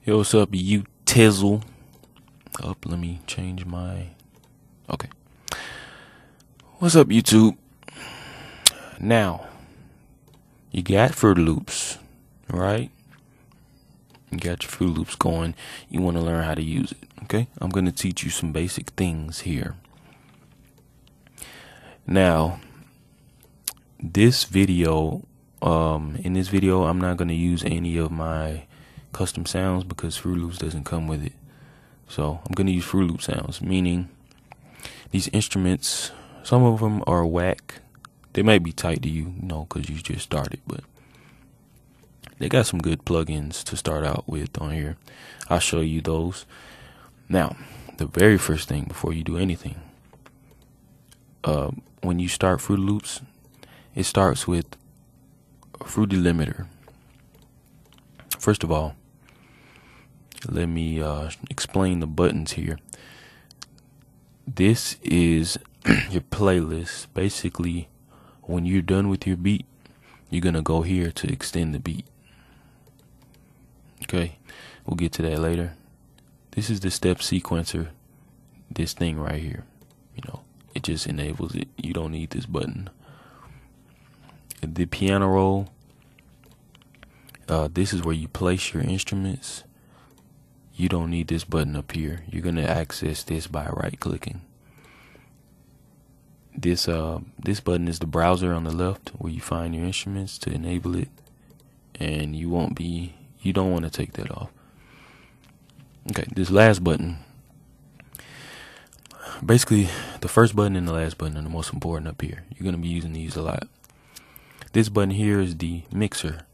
Yo, what's up, you tizzle? Let me change my... Okay. What's up, YouTube? Now, you got FruityLoops, right? You got your FruityLoops going. You want to learn how to use it, okay? I'm going to teach you some basic things here. Now, this video, in this video, I'm not going to use any of my custom sounds because FruityLoops doesn't come with it. So I'm going to use FruityLoop sounds, meaning these instruments, some of them are whack. They might be tight to you, because you just started, but they got some good plugins to start out with on here. I'll show you those. Now, the very first thing before you do anything, when you start FruityLoops, it starts with a Fruity limiter. First of all, let me explain the buttons here. This is your playlist. Basically, when you're done with your beat, you're going to go here to extend the beat. Okay, we'll get to that later. This is the step sequencer, this thing right here. It just enables it. You don't need this button. The piano roll, this is where you place your instruments. You don't need this button up here. You're going to access this by right clicking. This button is the browser on the left where you find your instruments to enable it, and you don't want to take that off. Okay, this last button, basically the first button and the last button are the most important up here. You're going to be using these a lot. This button here is the mixer.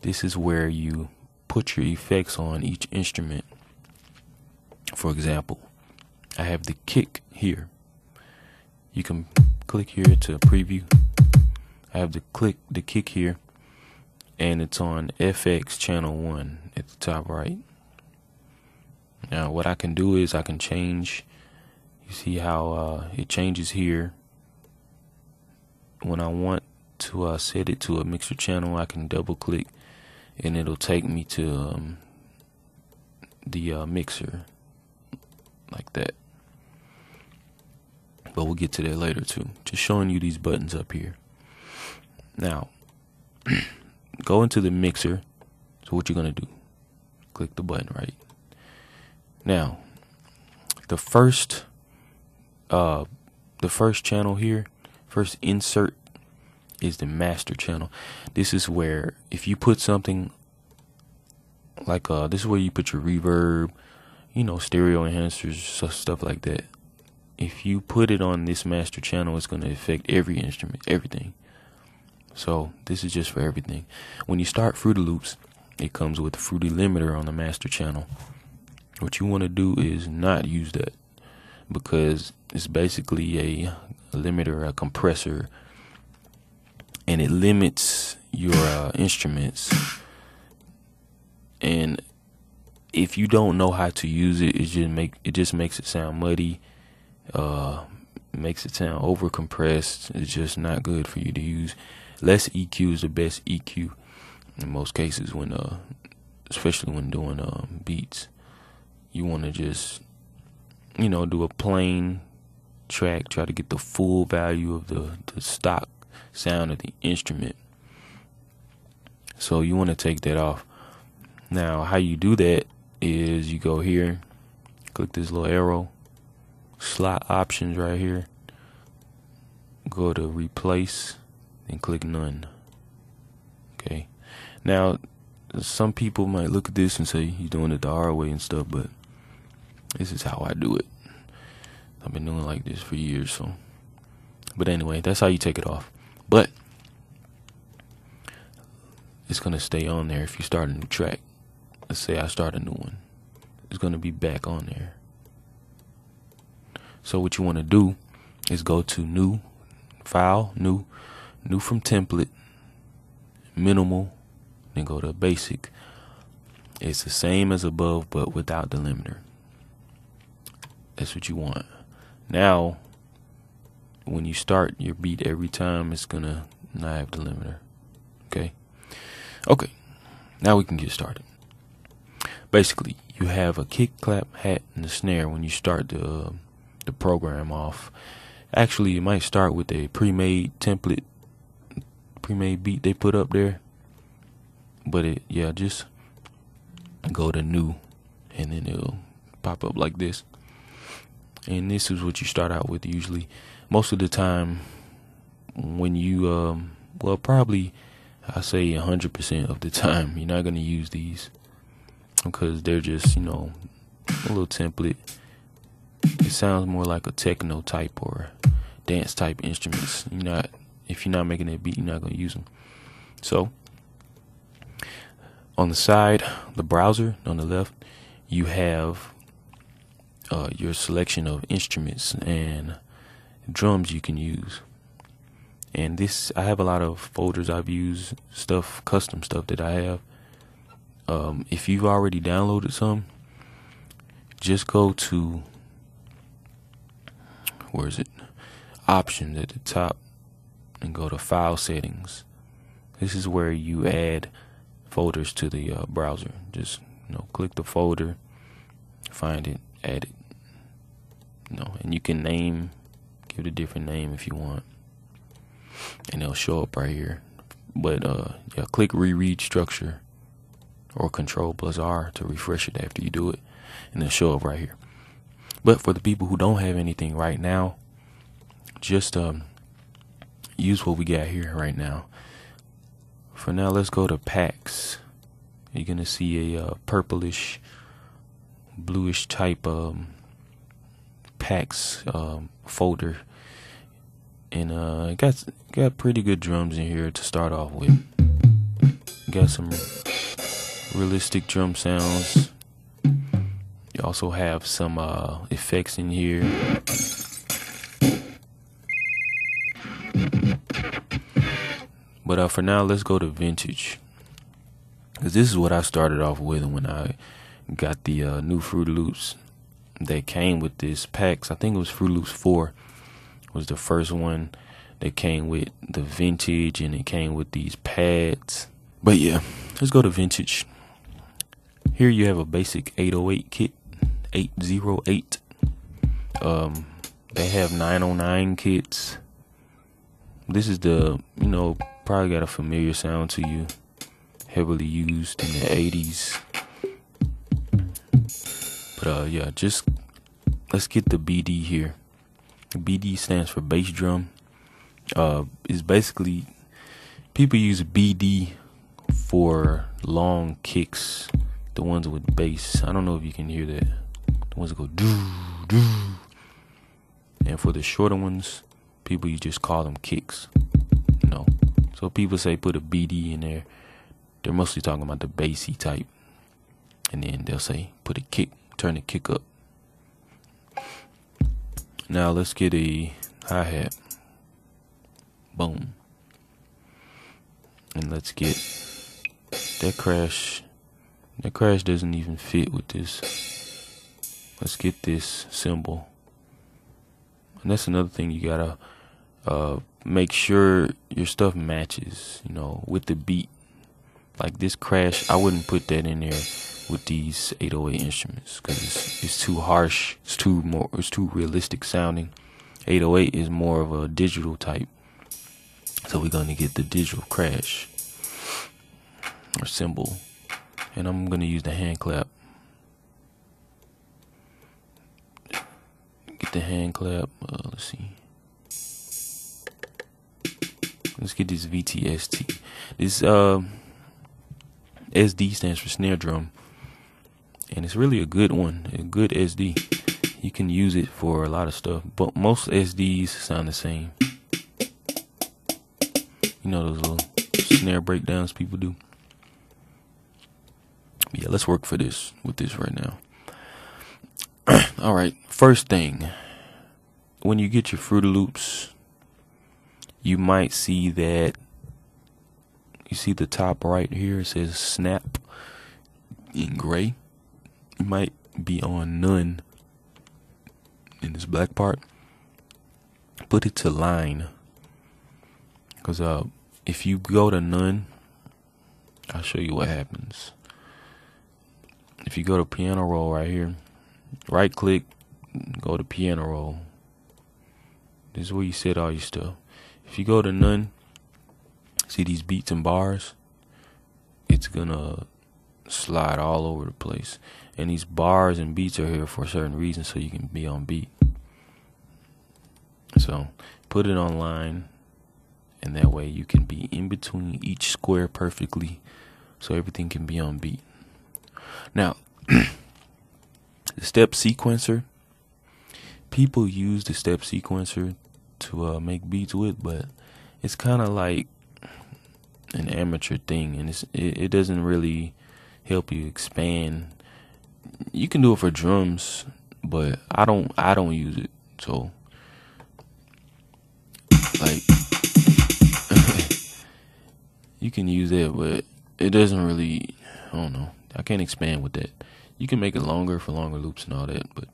This is where you put your effects on each instrument. For example, I have the kick here. You can click here to preview. I have the kick here, and it's on FX channel 1 at the top right. Now what I can do is I can change, you see how it changes here. When I want to set it to a mixer channel, I can double click and it'll take me to the mixer like that. But we'll get to that later too. Just showing you these buttons up here. Now, go into the mixer. So what you're gonna do? Click the button right. Now, the first channel here, first insert, is the master channel. This is where if you put something like this is where you put your reverb, stereo enhancers, stuff like that. If you put it on this master channel, it's going to affect every instrument, everything. So this is just for everything. When you start FruityLoops, it comes with a Fruity limiter on the master channel. What you want to do is not use that, because it's basically a limiter, a compressor, and it limits your instruments. And if you don't know how to use it, it just makes it sound muddy. Makes it sound over compressed. It's just not good for you to use. Less EQ is the best EQ in most cases, when especially when doing beats. You want to just do a plain track, try to get the full value of the stock sound of the instrument. So you want to take that off. Now how you do that is you go here, click this little arrow, slot options right here, go to replace, and click none. Okay, now some people might look at this and say you're doing it the hard way and stuff, but this is how I do it. I've been doing it like this for years. So, but anyway, that's how you take it off. But it's gonna stay on there if you start a new track. Let's say I start a new one, it's gonna be back on there. So what you want to do is go to new, file, new from template, minimal, then go to basic. It's the same as above, but without the limiter. That's what you want. Now, when you start your beat every time, it's gonna not have the limiter. Okay. Now we can get started. basically you have a kick, clap, hat, and a snare when you start the program off. Actually, it might start with a pre-made template, pre-made beat they put up there. But just go to new, and then it'll pop up like this. And this is what you start out with usually. Most of the time, when you probably I say 100% of the time, you're not gonna use these because they're just a little template. It sounds more like a techno type or dance type instruments. If you're not making that beat, you're not gonna use them. So on the side, the browser on the left, you have your selection of instruments and drums you can use. And this, I have a lot of folders I've used, custom stuff that I have. If you've already downloaded some, just go to, where is it? Options at the top, and go to File Settings. This is where you add folders to the browser. Just click the folder, find it, add it. And you can give it a different name if you want, and it'll show up right here. But click reread structure or Control+R to refresh it after you do it, and it'll show up right here. But for the people who don't have anything right now, just use what we got here right now. For now, let's go to packs. You're gonna see a purplish, bluish type packs folder, and got pretty good drums in here to start off with. Got some realistic drum sounds. You also have some effects in here. But for now, let's go to vintage, because this is what I started off with when I got the new FruityLoops that came with this packs. I think it was FruityLoops 4 was the first one that came with the vintage, and it came with these pads. But yeah, let's go to vintage. Here you have a basic 808 kit, 808. They have 909 kits. This is the, probably got a familiar sound to you, heavily used in the 80s. But just let's get the BD here. BD stands for bass drum. Is basically, people use BD for long kicks, the ones with bass. I don't know if you can hear that. The ones that go doo doo. And for the shorter ones, people, you just call them kicks. So people say put a BD in there, they're mostly talking about the bassy type. And then they'll say put a kick, turn the kick up. Now let's get a hi-hat. Boom. And let's get that crash. That crash doesn't even fit with this. Let's get this cymbal. And that's another thing, you gotta make sure your stuff matches, with the beat. Like this crash, I wouldn't put that in there with these 808 instruments, because it's too harsh. It's too realistic sounding. 808 is more of a digital type, so we're gonna get the digital crash or cymbal, and I'm gonna use the hand clap. Get the hand clap. Let's see. Let's get this VTST. This SD stands for snare drum, and it's really a good one, a good SD. You can use it for a lot of stuff, but most SDs sound the same. Those little snare breakdowns people do. Yeah, let's work with this right now. All right, first thing, when you get your FruityLoops, you might see that, you see the top right here, it says snap in gray. It might be on none in this black part. Put it to line, because if you go to none, I'll show you what happens. if you go to piano roll right here, right click, go to piano roll. This is where you set all your stuff. If you go to none, see these beats and bars, it's gonna slide all over the place. And these bars and beats are here for a certain reason, so you can be on beat. So put it on line, and that way you can be in between each square perfectly, so everything can be on beat. Now, the step sequencer, people use the step sequencer to make beats with, but it's kind of like an amateur thing, and it doesn't really help you expand. You can do it for drums, but I don't use it. So like you can use it, but it doesn't really, I don't know, I can't expand with that. You can make it longer for longer loops and all that, but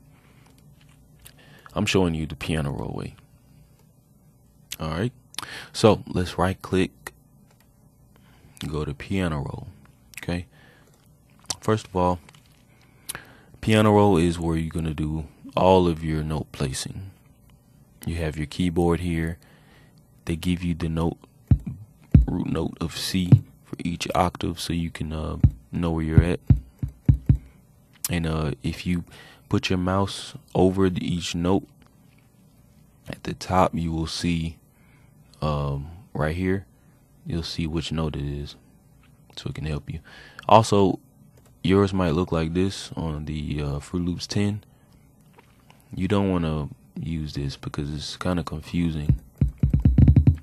I'm showing you the piano roll way. Alright, so let's right click, go to piano roll. Okay, first of all, piano roll is where you're going to do all of your note placing. You have your keyboard here. They give you the root note of C for each octave, so you can know where you're at. And if you put your mouse over each note, at the top you will see right here, you'll see which note it is, so it can help you. Also, yours might look like this on the FruityLoops 10. You don't want to use this because it's kind of confusing.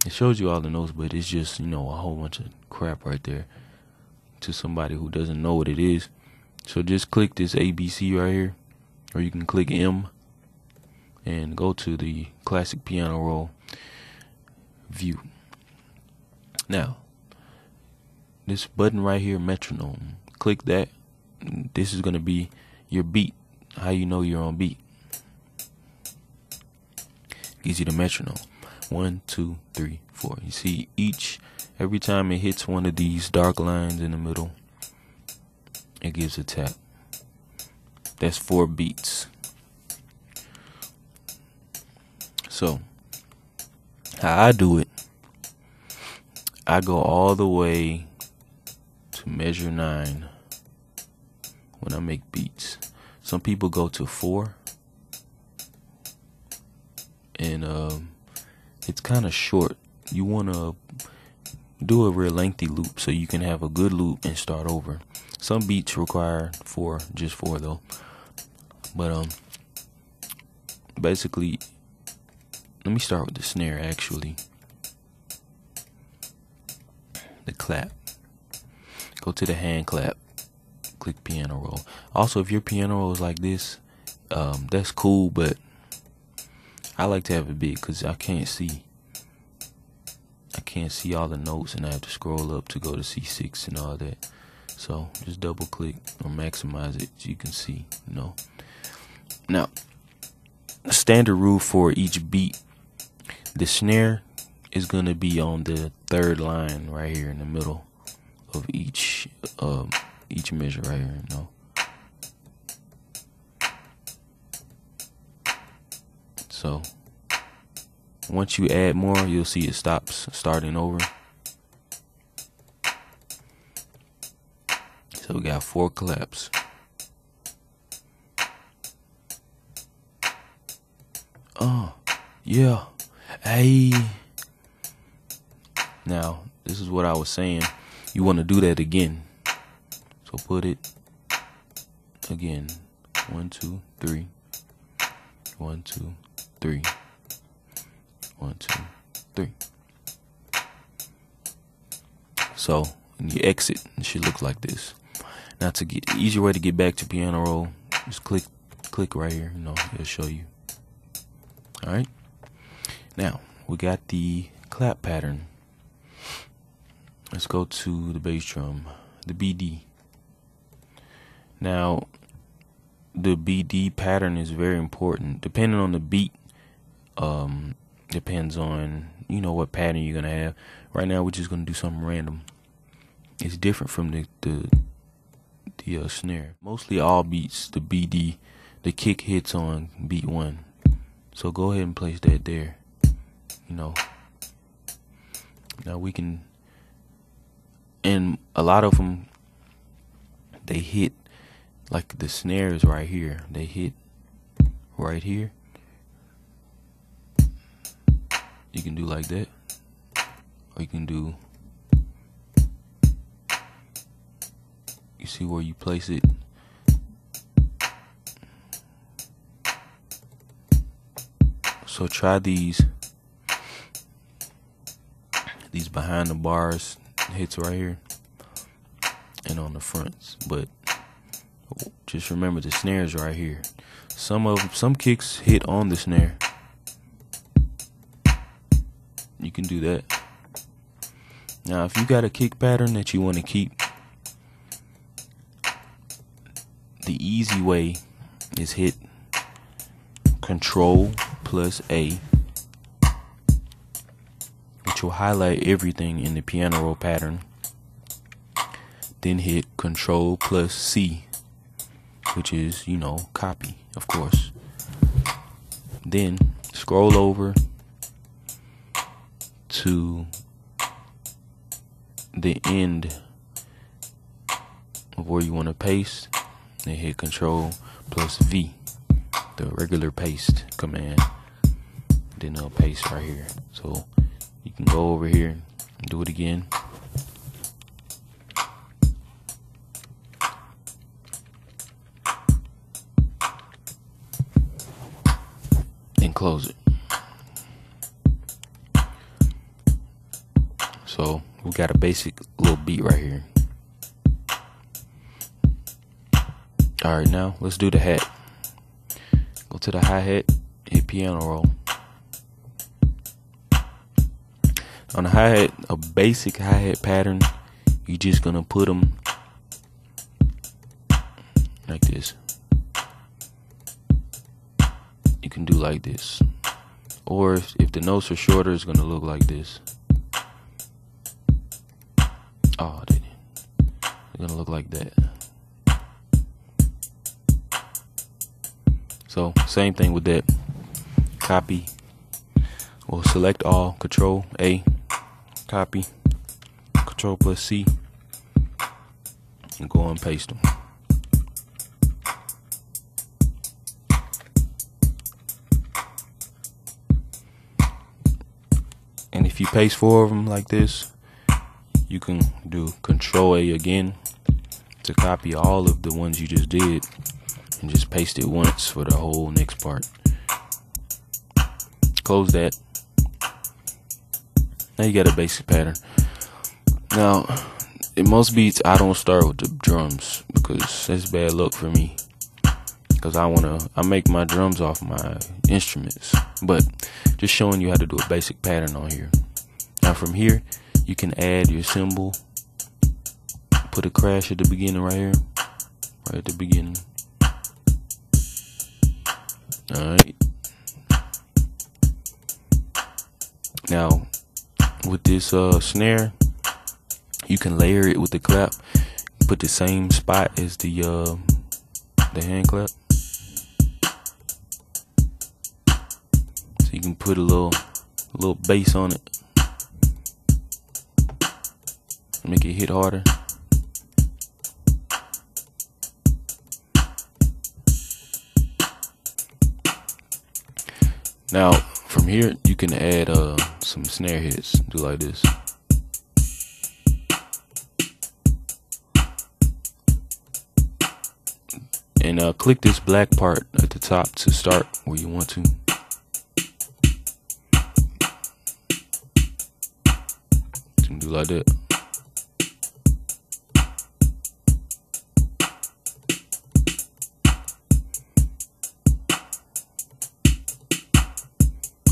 It shows you all the notes, but it's just, you know, a whole bunch of crap right there to somebody who doesn't know what it is. So just click this ABC right here, or you can click M and go to the classic piano roll view. Now, this button right here, Metronome, click that. This is going to be your beat, how you know you're on beat. Gives you the metronome. 1, 2, 3, 4. You see every time it hits one of these dark lines in the middle, it gives a tap. That's 4 beats. So how I do it, I go all the way to measure 9 when I make beats. Some people go to 4, and it's kind of short. You want to do a real lengthy loop so you can have a good loop and start over. Some beats require 4, just 4 though. But basically, let me start with the snare actually. The clap. Go to the hand clap. Click piano roll. Also, if your piano roll is like this, that's cool, but I like to have it big because I can't see all the notes, and I have to scroll up to go to C6 and all that. So just double click or maximize it so you can see, you know. Now, a standard rule for each beat, the snare is going to be on the 3rd line right here in the middle of each measure right here, you know. So once you add more, you'll see it stops starting over. So we got 4 claps. Yeah. Hey. Now, this is what I was saying. You want to do that again. So put it again. 1, 2, 3. 1, 2, 3. 1, 2, 3. So when you exit, it should look like this. Now, to get the easier way to get back to piano roll, just click right here. You know, it'll show you. All right. Now we got the clap pattern. Let's go to the bass drum, the BD. Now, the BD pattern is very important. Depending on the beat, depends on, you know, what pattern you're gonna have. Right now, we're just gonna do something random. It's different from the the snare. Mostly all beats, the BD, the kick hits on beat 1. So go ahead and place that there. You know, now we can, and a lot of them, they hit like the snares right here. They hit right here. You can do like that, or you can do, you see where you place it. So try these behind the bars hits right here and on the fronts, but just remember the snares right here. Some kicks hit on the snare. You can do that. Now if you got a kick pattern that you want to keep, the easy way is hit Control plus A, which will highlight everything in the piano roll pattern. Then hit Control plus C, which is, you know, copy, of course. Then scroll over to the end of where you want to paste, and hit Control plus V, the regular paste command. Then it'll paste right here. So you can go over here and do it again. And close it. So we got a basic little beat right here. Alright, now let's do the hat. Go to the hi-hat, hit piano roll. On the hi-hat, a basic hi-hat pattern, you're just gonna put them like this. You can do like this. Or if the notes are shorter, it's gonna look like this. Oh, they didn't. They're gonna look like that. So same thing with that. Copy. We'll select all. Control A. Copy. Control plus C. And go and paste them. And if you paste 4 of them like this, you can do Control A again to copy all of the ones you just did. And just paste it once for the whole next part. Close that. Now you got a basic pattern. Now, in most beats, I don't start with the drums because that's bad luck for me. Because I make my drums off my instruments. But just showing you how to do a basic pattern on here. Now from here, you can add your cymbal. Put a crash at the beginning right here. Right at the beginning. Alright. Now with this snare, you can layer it with the clap. Put the same spot as the hand clap. So you can put a little bass on it. Make it hit harder. Now, from here, you can add some snare hits. Do like this. And click this black part at the top to start where you want to. You can do like that.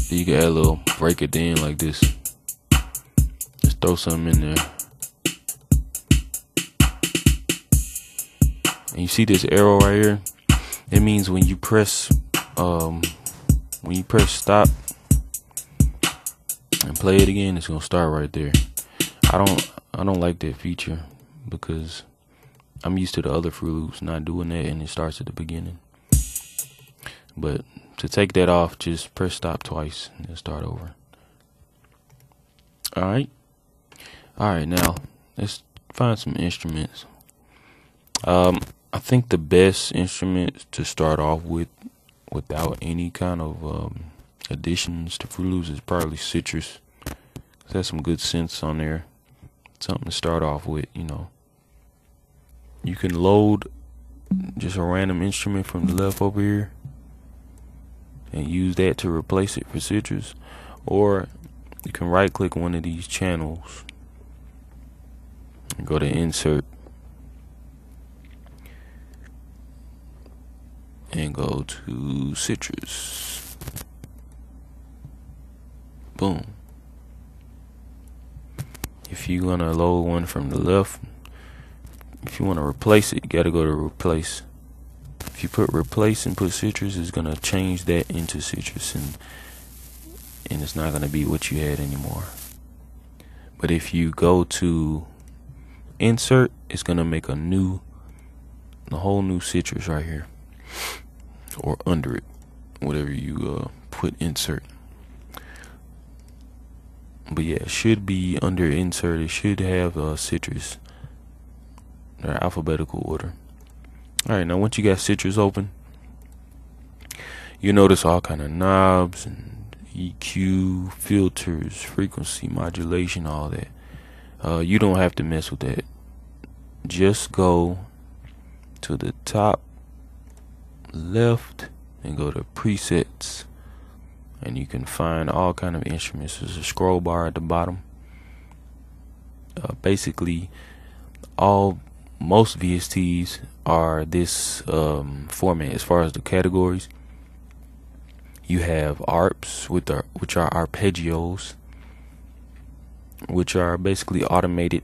You can add a little break at the end like this. Just throw something in there. And you see this arrow right here? It means when you press stop and play it again, it's gonna start right there. I don't like that feature because I'm used to the other FruityLoops not doing that, and it starts at the beginning. But to take that off, just press stop twice and then start over. Alright, now let's find some instruments. I think the best instrument to start off with, without any kind of additions to FruityLoops, is probably Sytrus. It has some good synths on there. Something to start off with, you know. You can load just a random instrument from the left over here and use that to replace it for Sytrus, or you can right click one of these channels and go to insert and go to Sytrus. Boom. If you're gonna load one from the left, if you want to replace it, you gotta go to replace. If you put replace and put Sytrus, it's gonna change that into Sytrus, and it's not gonna be what you had anymore. But if you go to insert, it's gonna make a whole new Sytrus right here, or under it, whatever you put insert. But yeah, it should be under insert. It should have Sytrus. They're alphabetical order. Alright, now once you got Sytrus open, you notice all kind of knobs and EQ, filters, frequency modulation, all that. You don't have to mess with that. Just go to the top left and go to presets, and you can find all kind of instruments. There's a scroll bar at the bottom. Basically, most VSTs are this format as far as the categories. You have ARPs, which are arpeggios, which are basically automated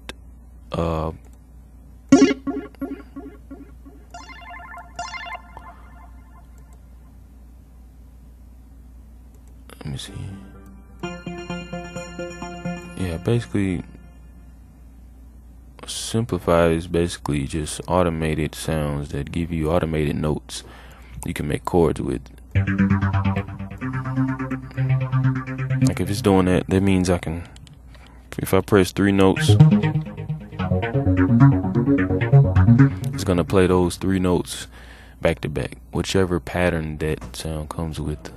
let me see. Yeah, basically simplified is basically just automated sounds that give you automated notes you can make chords with. Like if it's doing that, that means I can, if I press 3 notes, it's gonna play those 3 notes back to back, whichever pattern that sound comes with.